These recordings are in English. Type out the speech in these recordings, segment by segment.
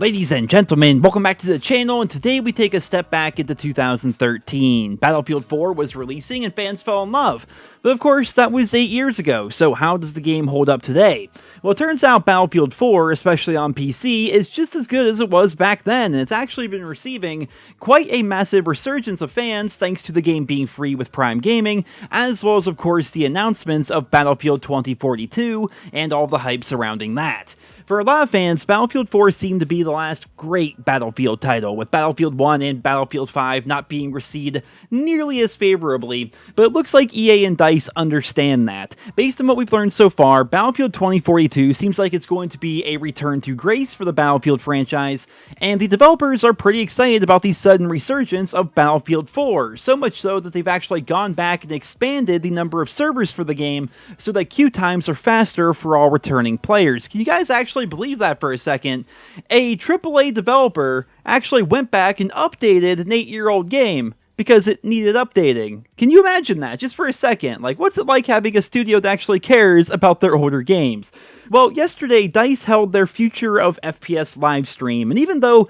Ladies and gentlemen, welcome back to the channel, and today we take a step back into 2013. Battlefield 4 was releasing and fans fell in love, but of course that was 8 years ago, so how does the game hold up today? Well, it turns out Battlefield 4, especially on PC, is just as good as it was back then, and it's actually been receiving quite a massive resurgence of fans thanks to the game being free with Prime Gaming, as well as of course the announcements of Battlefield 2042 and all the hype surrounding that. For a lot of fans, Battlefield 4 seemed to be the last great Battlefield title, with Battlefield 1 and Battlefield 5 not being received nearly as favorably, but it looks like EA and DICE understand that. Based on what we've learned so far, Battlefield 2042 seems like it's going to be a return to grace for the Battlefield franchise, and the developers are pretty excited about the sudden resurgence of Battlefield 4, so much so that they've actually gone back and expanded the number of servers for the game so that queue times are faster for all returning players. Can you guys actually believe that for a second? A AAA developer actually went back and updated an 8-year-old game because it needed updating. Can you imagine that? Just for a second. Like, what's it like having a studio that actually cares about their older games? Well, yesterday, DICE held their Future of FPS live stream, and even though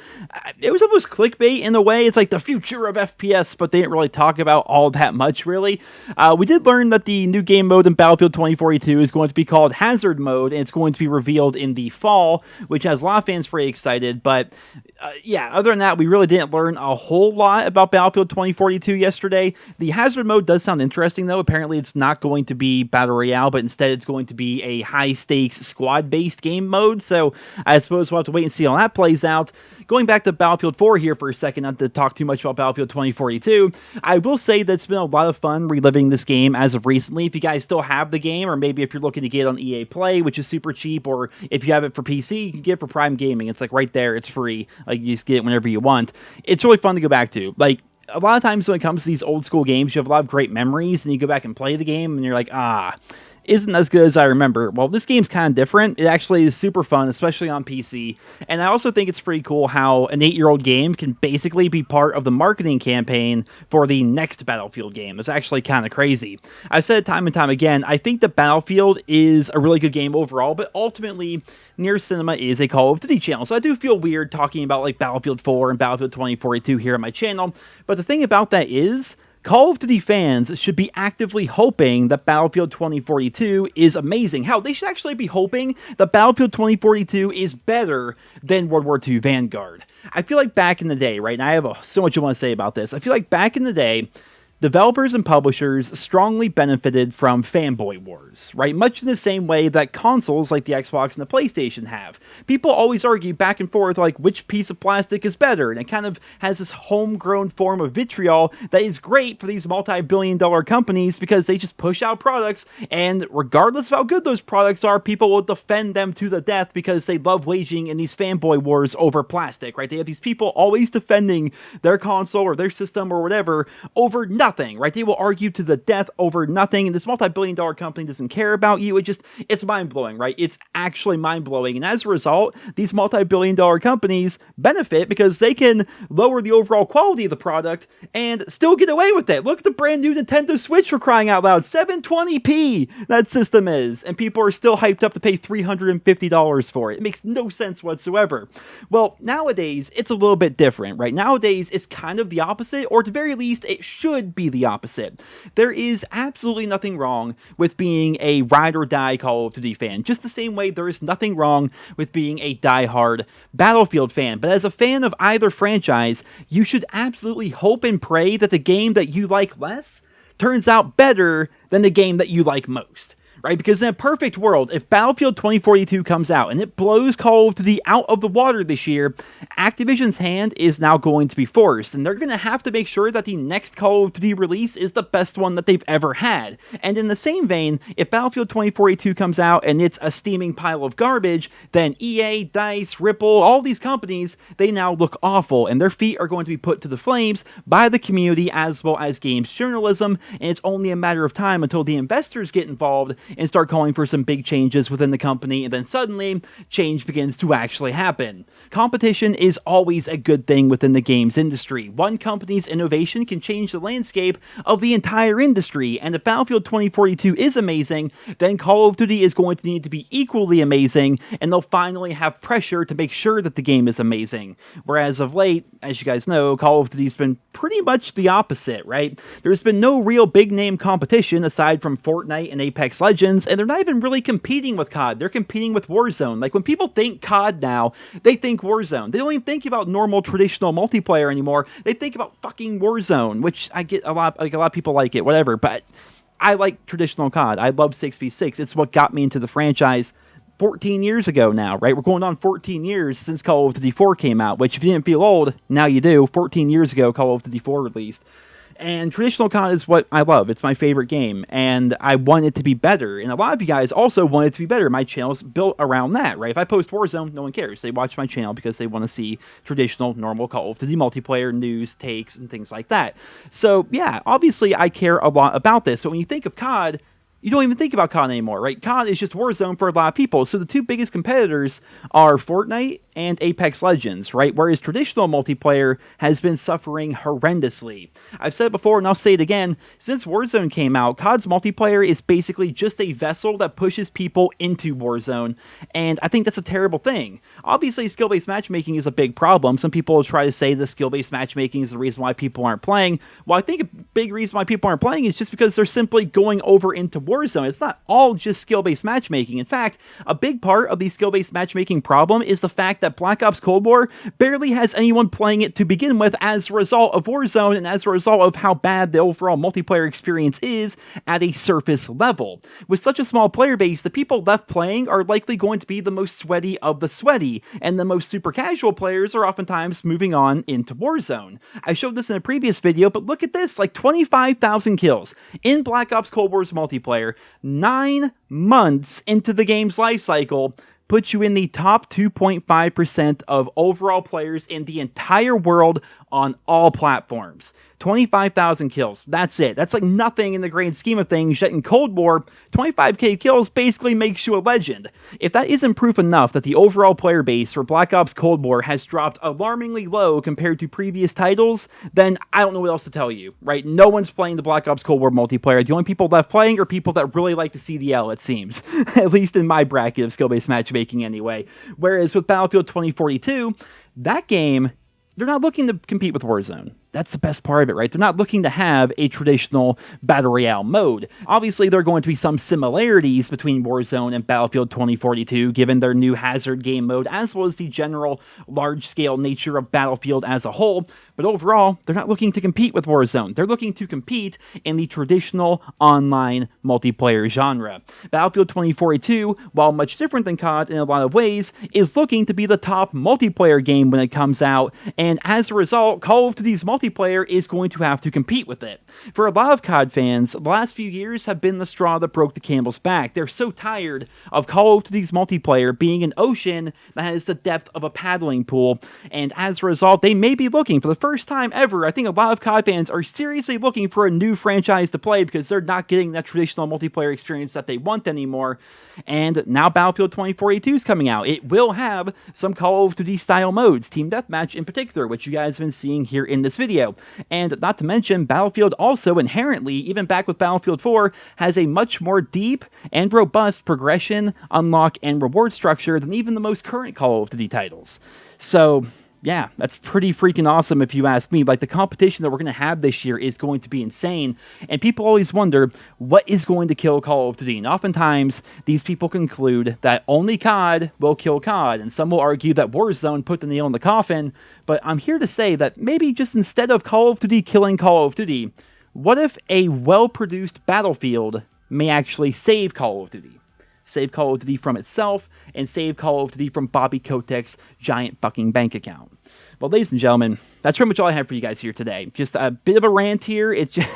it was almost clickbait in a way, it's like the future of FPS, but they didn't really talk about all that much, really. We did learn that the new game mode in Battlefield 2042 is going to be called Hazard Mode, and it's going to be revealed in the fall, which has a lot of fans pretty excited, but yeah, other than that, we really didn't learn a whole lot about Battlefield 2042 yesterday. The Hazard Mode does sound interesting, though. Apparently, it's not going to be Battle Royale, but instead it's going to be a high-stakes, squad-based game mode, so I suppose we'll have to wait and see how that plays out. Going back to Battlefield 4 here for a second, not to talk too much about Battlefield 2042, I will say that it's been a lot of fun reliving this game as of recently. If you guys still have the game, or maybe if you're looking to get it on EA Play, which is super cheap, or if you have it for PC, you can get it for Prime Gaming. It's like right there, it's free. Like, you just get it whenever you want. It's really fun to go back to. Like, a lot of times when it comes to these old school games, you have a lot of great memories, and you go back and play the game, and you're like, isn't as good as I remember. Well, this game's kind of different. It actually is super fun, especially on PC. And I also think it's pretty cool how an 8-year-old game can basically be part of the marketing campaign for the next Battlefield game. It's actually kind of crazy. I've said it time and time again, I think that Battlefield is a really good game overall, but ultimately, NerosCinema is a Call of Duty channel. So I do feel weird talking about like Battlefield 4 and Battlefield 2042 here on my channel. But the thing about that is, Call of Duty fans should be actively hoping that Battlefield 2042 is amazing. Hell, they should actually be hoping that Battlefield 2042 is better than World War II Vanguard. I feel like back in the day, right, and I have so much I want to say about this. I feel like back in the day, developers and publishers strongly benefited from fanboy wars, right? Much in the same way that consoles like the Xbox and the PlayStation have. People always argue back and forth like which piece of plastic is better, and it kind of has this homegrown form of vitriol that is great for these multi-billion-dollar companies because they just push out products, and regardless of how good those products are, people will defend them to the death because they love waging in these fanboy wars over plastic, right? They have these people always defending their console or their system or whatever over nothing. Right? They will argue to the death over nothing, and this multi-billion-dollar company doesn't care about you. It's mind-blowing, right? It's actually mind-blowing, and as a result, these multi-billion-dollar companies benefit because they can lower the overall quality of the product and still get away with it. Look at the brand new Nintendo Switch, for crying out loud. 720p that system is, and people are still hyped up to pay $350 for it. It makes no sense whatsoever. Well, nowadays, it's a little bit different, right? Nowadays, it's kind of the opposite, or at the very least, it should be the opposite. There is absolutely nothing wrong with being a ride or die Call of Duty fan, just the same way there is nothing wrong with being a die-hard Battlefield fan. But as a fan of either franchise, you should absolutely hope and pray that the game that you like less turns out better than the game that you like most. Right? Because in a perfect world, if Battlefield 2042 comes out and it blows Call of Duty out of the water this year, Activision's hand is now going to be forced, and they're going to have to make sure that the next Call of Duty release is the best one that they've ever had. And in the same vein, if Battlefield 2042 comes out and it's a steaming pile of garbage, then EA, DICE, Ripple, all these companies, they now look awful, and their feet are going to be put to the flames by the community as well as games journalism, and it's only a matter of time until the investors get involved and start calling for some big changes within the company, and then suddenly change begins to actually happen. Competition is always a good thing within the games industry. One company's innovation can change the landscape of the entire industry, and if Battlefield 2042 is amazing, then Call of Duty is going to need to be equally amazing, and they'll finally have pressure to make sure that the game is amazing. Whereas of late, as you guys know, Call of Duty's been pretty much the opposite, right? There's been no real big name competition aside from Fortnite and Apex Legends, and they're not even really competing with COD. They're competing with Warzone. Like, when people think COD now, they think Warzone. They don't even think about normal traditional multiplayer anymore. They think about fucking Warzone, which I get a lot of people like it, whatever, but I like traditional COD. I love 6v6. It's what got me into the franchise 14 years ago now, right? We're going on 14 years since Call of Duty 4 came out, which if you didn't feel old, now you do. 14 years ago, Call of Duty 4 released. And traditional COD is what I love. It's my favorite game, and I want it to be better. And a lot of you guys also want it to be better. My channel's built around that, right? If I post Warzone, no one cares. They watch my channel because they want to see traditional, normal Call of Duty multiplayer, news, takes, and things like that. So, yeah, obviously I care a lot about this. But when you think of COD, you don't even think about COD anymore, right? COD is just Warzone for a lot of people. So the two biggest competitors are Fortnite and Apex Legends, right? Whereas traditional multiplayer has been suffering horrendously. I've said it before, and I'll say it again, since Warzone came out, COD's multiplayer is basically just a vessel that pushes people into Warzone, and I think that's a terrible thing. Obviously, skill-based matchmaking is a big problem. Some people will try to say that skill-based matchmaking is the reason why people aren't playing. Well, I think a big reason why people aren't playing is just because they're simply going over into Warzone. It's not all just skill-based matchmaking. In fact, a big part of the skill-based matchmaking problem is the fact that Black Ops Cold War barely has anyone playing it to begin with as a result of Warzone and as a result of how bad the overall multiplayer experience is at a surface level. With such a small player base, the people left playing are likely going to be the most sweaty of the sweaty, and the most super casual players are oftentimes moving on into Warzone. I showed this in a previous video, but look at this, like 25,000 kills in Black Ops Cold War's multiplayer, 9 months into the game's life cycle, puts you in the top 2.5% of overall players in the entire world on all platforms. 25,000 kills. That's it. That's like nothing in the grand scheme of things, yet in Cold War, 25k kills basically makes you a legend. If that isn't proof enough that the overall player base for Black Ops Cold War has dropped alarmingly low compared to previous titles, then I don't know what else to tell you, right? No one's playing the Black Ops Cold War multiplayer. The only people left playing are people that really like the CDL, it seems. At least in my bracket of skill-based matchmaking anyway. Whereas with Battlefield 2042, that game, they're not looking to compete with Warzone. That's the best part of it, right? They're not looking to have a traditional Battle Royale mode. Obviously, there are going to be some similarities between Warzone and Battlefield 2042, given their new Hazard game mode, as well as the general large-scale nature of Battlefield as a whole. But overall, they're not looking to compete with Warzone. They're looking to compete in the traditional online multiplayer genre. Battlefield 2042, while much different than COD in a lot of ways, is looking to be the top multiplayer game when it comes out, and as a result, Call of Duty's multiplayer is going to have to compete with it. For a lot of COD fans, the last few years have been the straw that broke the camel's back. They're so tired of Call of Duty's multiplayer being an ocean that has the depth of a paddling pool, and as a result, they may be looking, for the first time ever, I think a lot of COD fans are seriously looking for a new franchise to play because they're not getting that traditional multiplayer experience that they want anymore. And now Battlefield 2042 is coming out. It will have some Call of Duty style modes, Team Deathmatch in particular, which you guys have been seeing here in this video. And not to mention, Battlefield also inherently, even back with Battlefield 4, has a much more deep and robust progression, unlock, and reward structure than even the most current Call of Duty titles. So yeah, that's pretty freaking awesome if you ask me. Like, the competition that we're going to have this year is going to be insane, and people always wonder, what is going to kill Call of Duty? And oftentimes, these people conclude that only COD will kill COD, and some will argue that Warzone put the nail in the coffin, but I'm here to say that maybe just instead of Call of Duty killing Call of Duty, what if a well-produced Battlefield may actually save Call of Duty? Save Call of Duty from itself, and save Call of Duty from Bobby Kotick's giant fucking bank account. Well, ladies and gentlemen, that's pretty much all I have for you guys here today. Just a bit of a rant here. It's just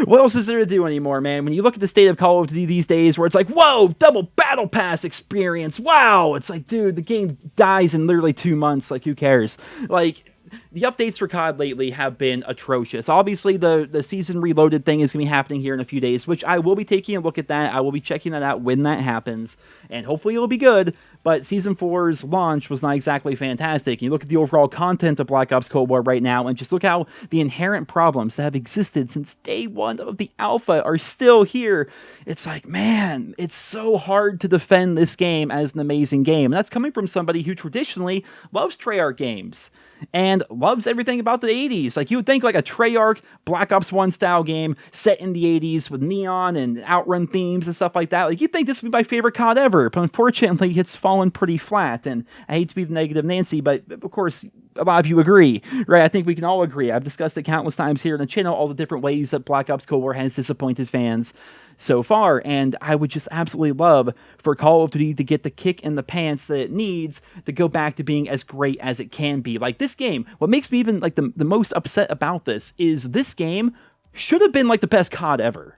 what else is there to do anymore, man? When you look at the state of Call of Duty these days, where it's like, whoa, double battle pass experience, wow! It's like, dude, the game dies in literally 2 months. Like, who cares? Like, the updates for COD lately have been atrocious. Obviously, the Season Reloaded thing is going to be happening here in a few days, which I will be taking a look at that. I will be checking that out when that happens, and hopefully it'll be good. But Season 4's launch was not exactly fantastic. You look at the overall content of Black Ops Cold War right now, and just look how the inherent problems that have existed since day one of the alpha are still here. It's like, man, it's so hard to defend this game as an amazing game. And that's coming from somebody who traditionally loves Treyarch games and loves everything about the 80s. Like, you would think like a Treyarch Black Ops 1 style game set in the 80s with neon and outrun themes and stuff like that. Like, you'd think this would be my favorite COD ever, but unfortunately it's fallen pretty flat. And I hate to be the negative Nancy, but of course a lot of you agree, right? I think we can all agree. I've discussed it countless times here on the channel, all the different ways that Black Ops Cold War has disappointed fans so far, and I would just absolutely love for Call of Duty to get the kick in the pants that it needs to go back to being as great as it can be. Like, this game, what makes me even like the most upset about this is this game should have been like the best COD ever.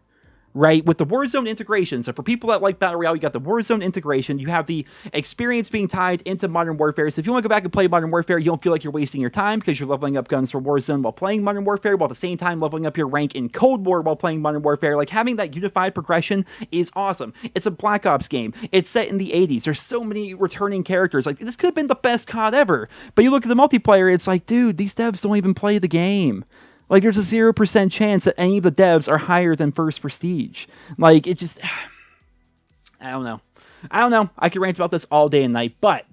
Right, with the Warzone integration. So for people that like Battle Royale, you got the Warzone integration, you have the experience being tied into Modern Warfare. So if you want to go back and play Modern Warfare, you don't feel like you're wasting your time because you're leveling up guns for Warzone while playing Modern Warfare, while at the same time leveling up your rank in Cold War while playing Modern Warfare. Like, having that unified progression is awesome. It's a Black Ops game. It's set in the 80s. There's so many returning characters. Like, this could have been the best COD ever. But you look at the multiplayer, it's like, dude, these devs don't even play the game. Like, there's a 0% chance that any of the devs are higher than First Prestige. Like, it just... I don't know. I could rant about this all day and night, but,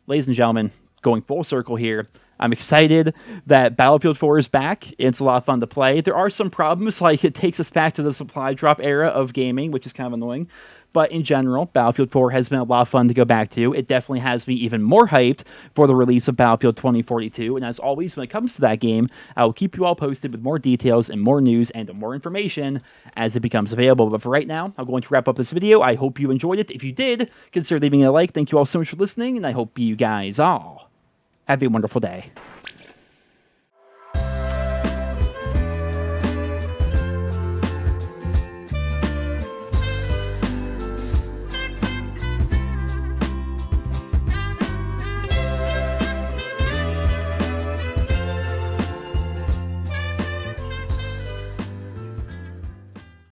ladies and gentlemen, going full circle here, I'm excited that Battlefield 4 is back. It's a lot of fun to play. There are some problems, like it takes us back to the supply drop era of gaming, which is kind of annoying. But in general, Battlefield 4 has been a lot of fun to go back to. It definitely has me even more hyped for the release of Battlefield 2042. And as always, when it comes to that game, I will keep you all posted with more details and more news and more information as it becomes available. But for right now, I'm going to wrap up this video. I hope you enjoyed it. If you did, consider leaving a like. Thank you all so much for listening, and I hope you guys all have a wonderful day.